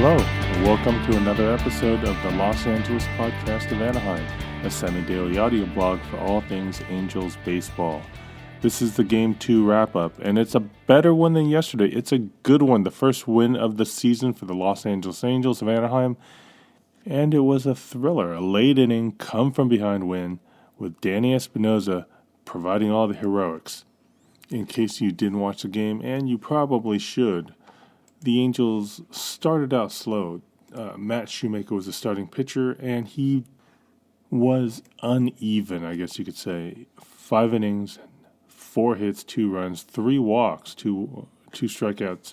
Hello, and welcome to another episode of the Los Angeles podcast of Anaheim, a semi-daily audio blog for all things Angels baseball. This is the Game 2 wrap-up, and it's a better one than yesterday. It's a good one, the first win of the season for the Los Angeles Angels of Anaheim, and it was a thriller, a late-inning, come-from-behind win with Danny Espinosa providing all the heroics. In case you didn't watch the game, and you probably should, the Angels started out slow. Matt Shoemaker was the starting pitcher, and he was uneven, I guess you could say. 5 innings, 4 hits, 2 runs, 3 walks, 2 strikeouts,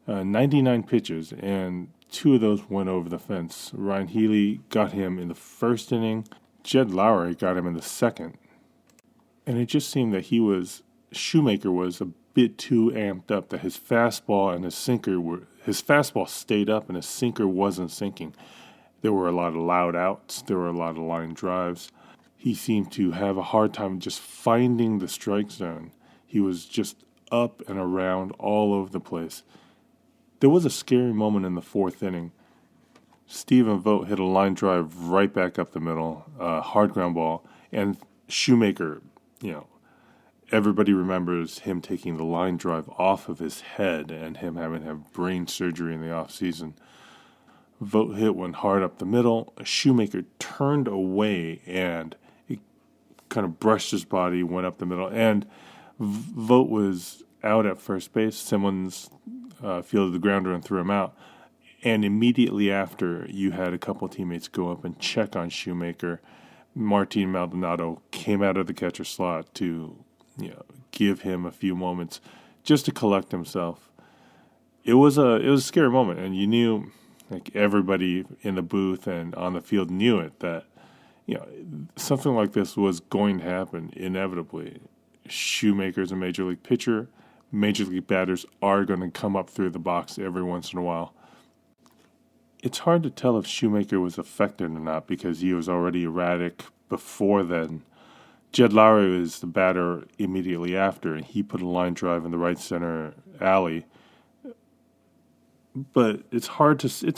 99 pitches, and 2 of those went over the fence. Ryan Healy got him in the first inning. Jed Lowry got him in the second. And it just seemed that Shoemaker was a bit too amped up, that his fastball and his fastball stayed up and his sinker wasn't sinking. There were a lot of loud outs. There were a lot of line drives. He seemed to have a hard time just finding the strike zone. He was just up and around all over the place. There was a scary moment in the 4th inning. Stephen Vogt hit a line drive right back up the middle, hard ground ball, and Shoemaker, everybody remembers him taking the line drive off of his head and him having to have brain surgery in the offseason. Vogt hit one hard up the middle. Shoemaker turned away and it kind of brushed his body, went up the middle, and Vogt was out at first base. Simmons fielded the grounder and threw him out. And immediately after, you had a couple teammates go up and check on Shoemaker. Martin Maldonado came out of the catcher slot to give him a few moments just to collect himself. It was a scary moment, and you knew, everybody in the booth and on the field knew it, that something like this was going to happen inevitably. Shoemaker's a major league pitcher. Major league batters are going to come up through the box every once in a while. It's hard to tell if Shoemaker was affected or not because he was already erratic before then. Jed Lowry was the batter immediately after, and he put a line drive in the right center alley. But it's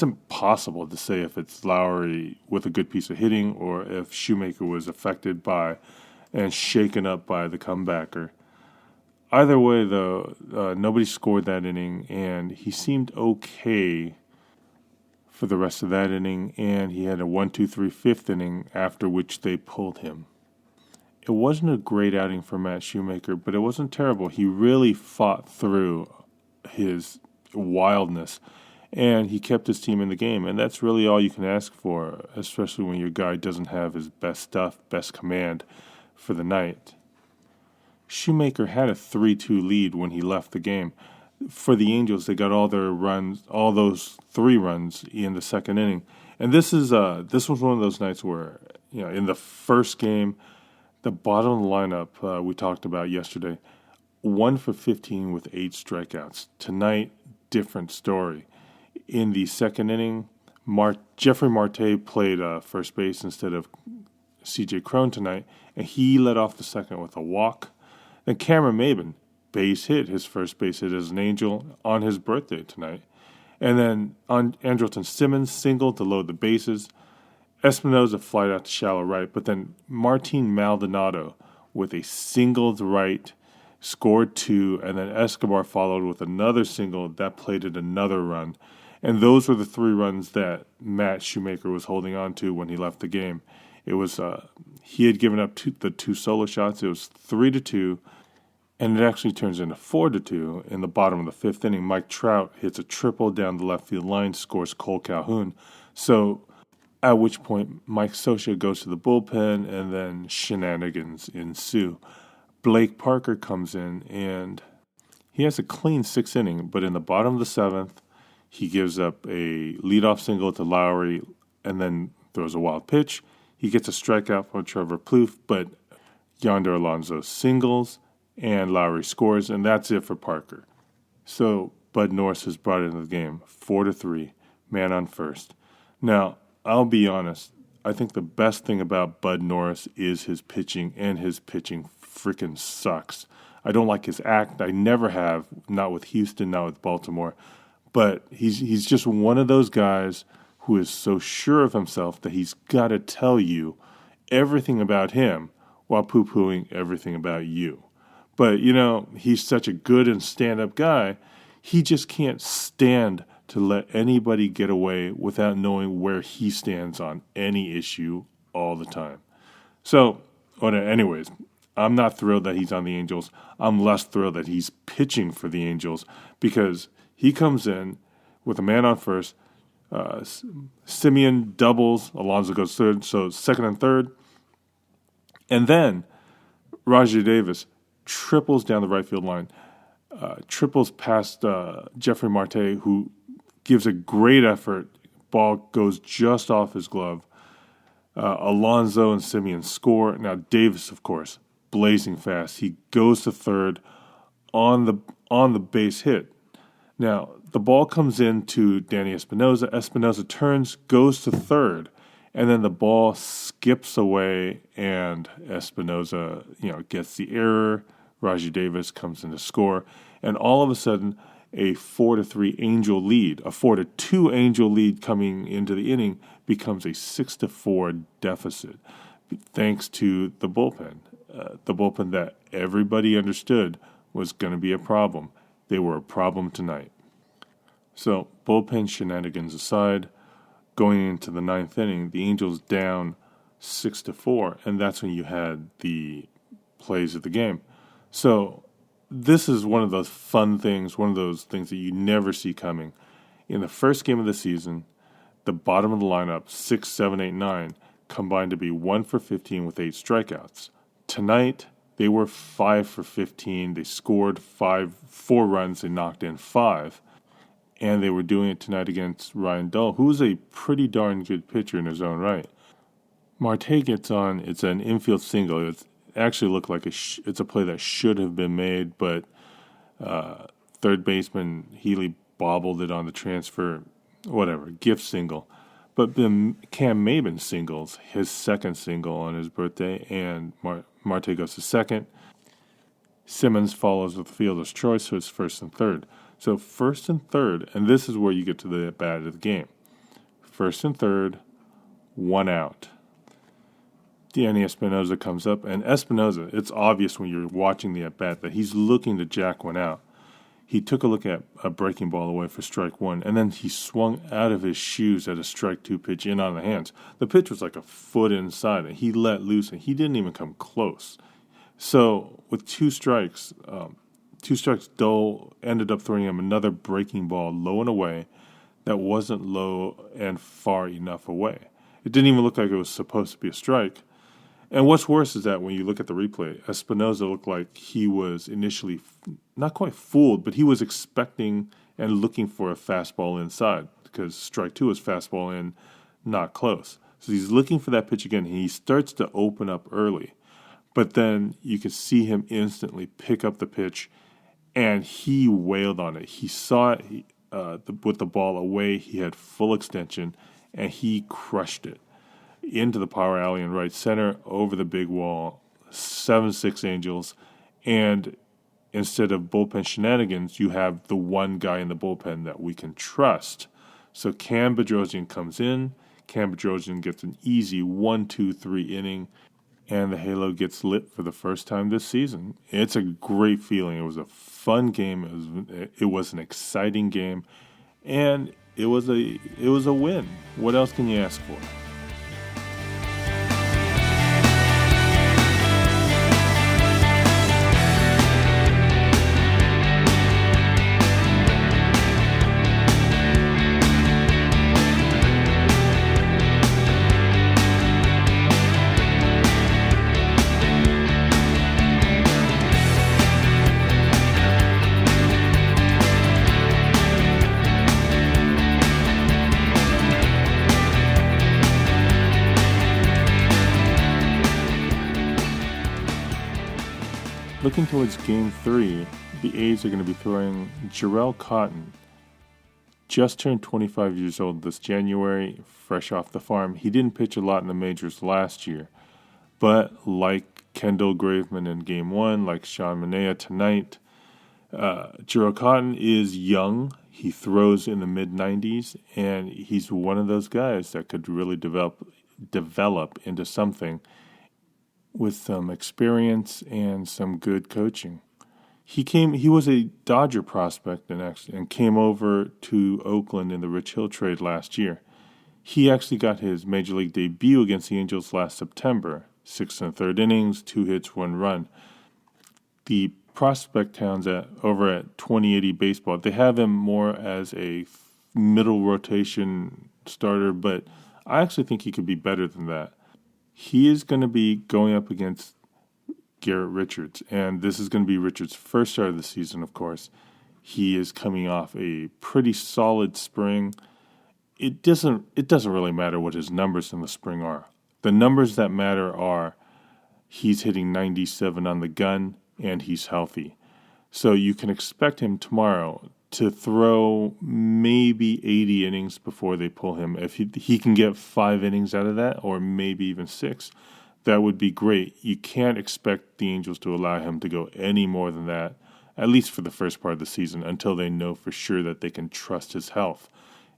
impossible to say if it's Lowry with a good piece of hitting or if Shoemaker was affected by and shaken up by the comebacker. Either way, though, nobody scored that inning, and he seemed okay for the rest of that inning, and he had a 1-2-3 5th inning, after which they pulled him. It wasn't a great outing for Matt Shoemaker, but it wasn't terrible. He really fought through his wildness, and he kept his team in the game, and that's really all you can ask for, especially when your guy doesn't have his best stuff, best command for the night. Shoemaker had a 3-2 lead when he left the game. For the Angels, they got all those 3 runs in the second inning, and this was one of those nights where in the first game, the bottom of the lineup we talked about yesterday, 1 for 15 with 8 strikeouts. Tonight, different story. In the second inning, Jeffrey Marte played first base instead of C.J. Cron tonight, and he led off the second with a walk. Then Cameron Maybin base hit his first base hit as an Angel on his birthday tonight. And then Andrelton Simmons singled to load the bases. Espinosa flied out to shallow right, but then Martin Maldonado with a single to right scored 2, and then Escobar followed with another single that plated another run. And those were the 3 runs that Matt Shoemaker was holding on to when he left the game. It was he had given up the 2 solo shots. It was 3-2, and it actually turns into 4-2 in the bottom of the 5th inning. Mike Trout hits a triple down the left field line, scores Cole Calhoun. So at which point Mike Scioscia goes to the bullpen, and then shenanigans ensue. Blake Parker comes in, and he has a clean 6th inning, but in the bottom of the 7th, he gives up a leadoff single to Lowry and then throws a wild pitch. He gets a strikeout from Trevor Plouffe, but Yonder Alonso singles, and Lowry scores, and that's it for Parker. So Bud Norris has brought it into the game, 4-3, man on first. Now, I'll be honest, I think the best thing about Bud Norris is his pitching, and his pitching freaking sucks. I don't like his act. I never have, not with Houston, not with Baltimore. But he's just one of those guys who is so sure of himself that he's got to tell you everything about him while poo-pooing everything about you. But, he's such a good and stand-up guy, he just can't stand to let anybody get away without knowing where he stands on any issue all the time. So, anyways, I'm not thrilled that he's on the Angels. I'm less thrilled that he's pitching for the Angels because he comes in with a man on first. Simeon doubles. Alonso goes third. So second and third. And then Rajai Davis triples down the right field line. Triples past Jeffrey Marte, who gives a great effort. Ball goes just off his glove. Alonso and Simeon score. Now Davis, of course, blazing fast. He goes to third on the base hit. Now the ball comes into Danny Espinosa. Espinosa turns, goes to third, and then the ball skips away, and Espinosa, gets the error. Rajai Davis comes in to score, and all of a sudden, a 4-3 Angel lead, a 4-2 Angel lead coming into the inning becomes a 6-4 deficit, thanks to the bullpen. The bullpen that everybody understood was going to be a problem. They were a problem tonight. So, bullpen shenanigans aside, going into the ninth inning, the Angels down 6-4, and that's when you had the plays of the game. So, this is one of those fun things, one of those things that you never see coming. In the first game of the season, the bottom of the lineup, 6, 7, 8, 9, combined to be 1 for 15 with 8 strikeouts. Tonight, they were 5 for 15. They scored 4 runs. They knocked in 5. And they were doing it tonight against Ryan Dull, who's a pretty darn good pitcher in his own right. Marte gets on. It's an infield single. It actually looked like it's a play that should have been made, but third baseman Healy bobbled it on the transfer. Whatever, gift single. But then Cam Maben singles, his second single on his birthday, and Marte goes to second. Simmons follows with the fielder's choice, so it's first and third. So first and third, and this is where you get to the at-bat of the game. First and third, 1 out. Danny Espinosa comes up, and Espinosa, it's obvious when you're watching the at-bat that he's looking to jack one out. He took a look at a breaking ball away for strike 1, and then he swung out of his shoes at a strike 2 pitch in on the hands. The pitch was like a foot inside, and he let loose, and he didn't even come close. So with 2 strikes, Dull ended up throwing him another breaking ball low and away that wasn't low and far enough away. It didn't even look like it was supposed to be a strike. And what's worse is that when you look at the replay, Espinosa looked like he was initially not quite fooled, but he was expecting and looking for a fastball inside because strike 2 is fastball in, not close. So he's looking for that pitch again, and he starts to open up early. But then you can see him instantly pick up the pitch, and he wailed on it. He saw it with the ball away. He had full extension, and he crushed it into the power alley in right center, over the big wall, 7-6 Angels. And instead of bullpen shenanigans, you have the one guy in the bullpen that we can trust. So Cam Bedrosian comes in. Cam Bedrosian gets an easy 1-2-3 inning, and the halo gets lit for the first time this season. It's a great feeling. It was a fun game. It was an exciting game, and it was a win. What else can you ask for? Looking towards Game 3, the A's are going to be throwing Jarrell Cotton. Just turned 25 years old this January, fresh off the farm. He didn't pitch a lot in the majors last year, but like Kendall Graveman in Game 1, like Sean Manaea tonight, Jarrell Cotton is young. He throws in the mid-90s, and he's one of those guys that could really develop into something with some experience and some good coaching. He was a Dodger prospect and came over to Oakland in the Rich Hill trade last year. He actually got his major league debut against the Angels last September. 6 1/3 innings, 2 hits, 1 run. The prospect towns over at 2080 Baseball, they have him more as a middle rotation starter, but I actually think he could be better than that. He is going to be going up against Garrett Richards, and this is going to be Richards' first start of the season, of course. He is coming off a pretty solid spring. It doesn't really matter what his numbers in the spring are. The numbers that matter are he's hitting 97 on the gun, and he's healthy. So you can expect him tomorrow to throw maybe 80 innings before they pull him. If he can get 5 innings out of that, or maybe even 6, that would be great. You can't expect the Angels to allow him to go any more than that, at least for the first part of the season, until they know for sure that they can trust his health.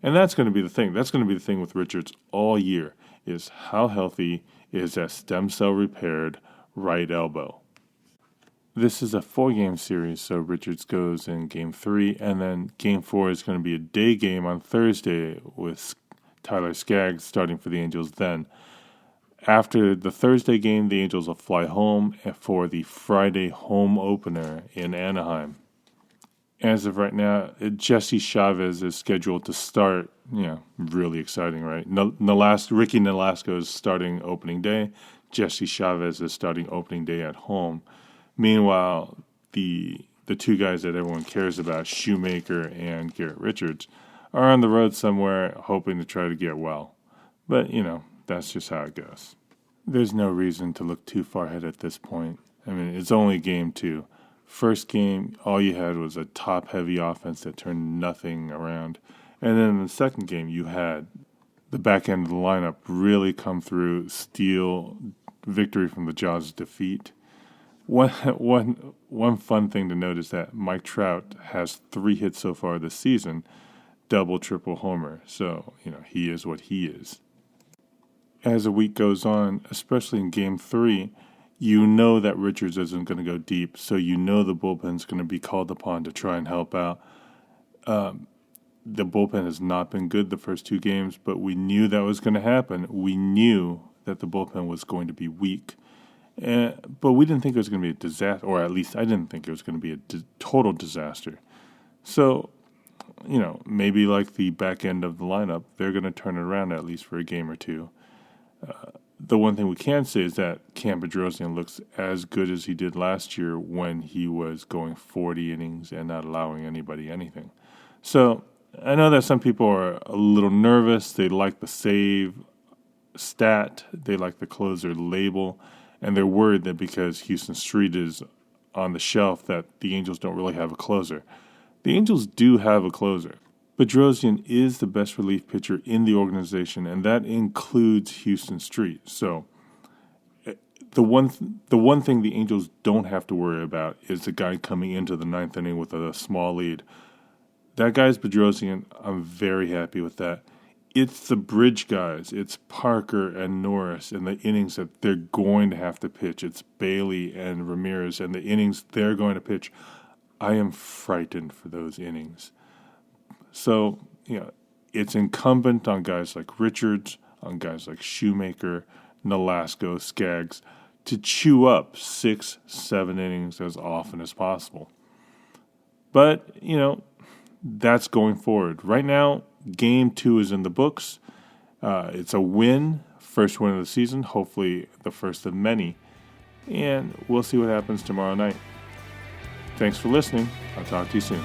And that's going to be the thing. That's going to be the thing with Richards all year, is how healthy is that stem cell repaired right elbow. This is a 4-game series, so Richards goes in Game 3, and then Game 4 is going to be a day game on Thursday with Tyler Skaggs starting for the Angels then. After the Thursday game, the Angels will fly home for the Friday home opener in Anaheim. As of right now, Jesse Chavez is scheduled to start. Really exciting, right? Ricky Nolasco is starting opening day. Jesse Chavez is starting opening day at home. Meanwhile, the 2 guys that everyone cares about, Shoemaker and Garrett Richards, are on the road somewhere hoping to try to get well. But, that's just how it goes. There's no reason to look too far ahead at this point. I mean, it's only Game 2. First game, all you had was a top-heavy offense that turned nothing around. And then in the second game, you had the back end of the lineup really come through, steal victory from the jaws of defeat. One fun thing to note is that Mike Trout has 3 hits so far this season, double, triple homer. So, he is what he is. As the week goes on, especially in Game 3, you know that Richards isn't going to go deep, so the bullpen's going to be called upon to try and help out. The bullpen has not been good the first 2 games, but we knew that was going to happen. We knew that the bullpen was going to be weak. But we didn't think it was going to be a disaster, or at least I didn't think it was going to be a total disaster. So, maybe like the back end of the lineup, they're going to turn it around at least for a game or 2. The one thing we can say is that Cam Bedrosian looks as good as he did last year when he was going 40 innings and not allowing anybody anything. So I know that some people are a little nervous. They like the save stat. They like the closer label. And they're worried that because Houston Street is on the shelf that the Angels don't really have a closer. The Angels do have a closer. Bedrosian is the best relief pitcher in the organization, and that includes Houston Street. So the one thing the Angels don't have to worry about is the guy coming into the 9th inning with a small lead. That guy's Bedrosian. I'm very happy with that. It's the bridge guys. It's Parker and Norris and the innings that they're going to have to pitch. It's Bailey and Ramirez and the innings they're going to pitch. I am frightened for those innings. So, it's incumbent on guys like Richards, on guys like Shoemaker, Nolasco, Skaggs, to chew up 6, 7 innings as often as possible. But, that's going forward. Right now, Game 2 is in the books. It's a win, first win of the season, hopefully the first of many. And we'll see what happens tomorrow night. Thanks for listening. I'll talk to you soon.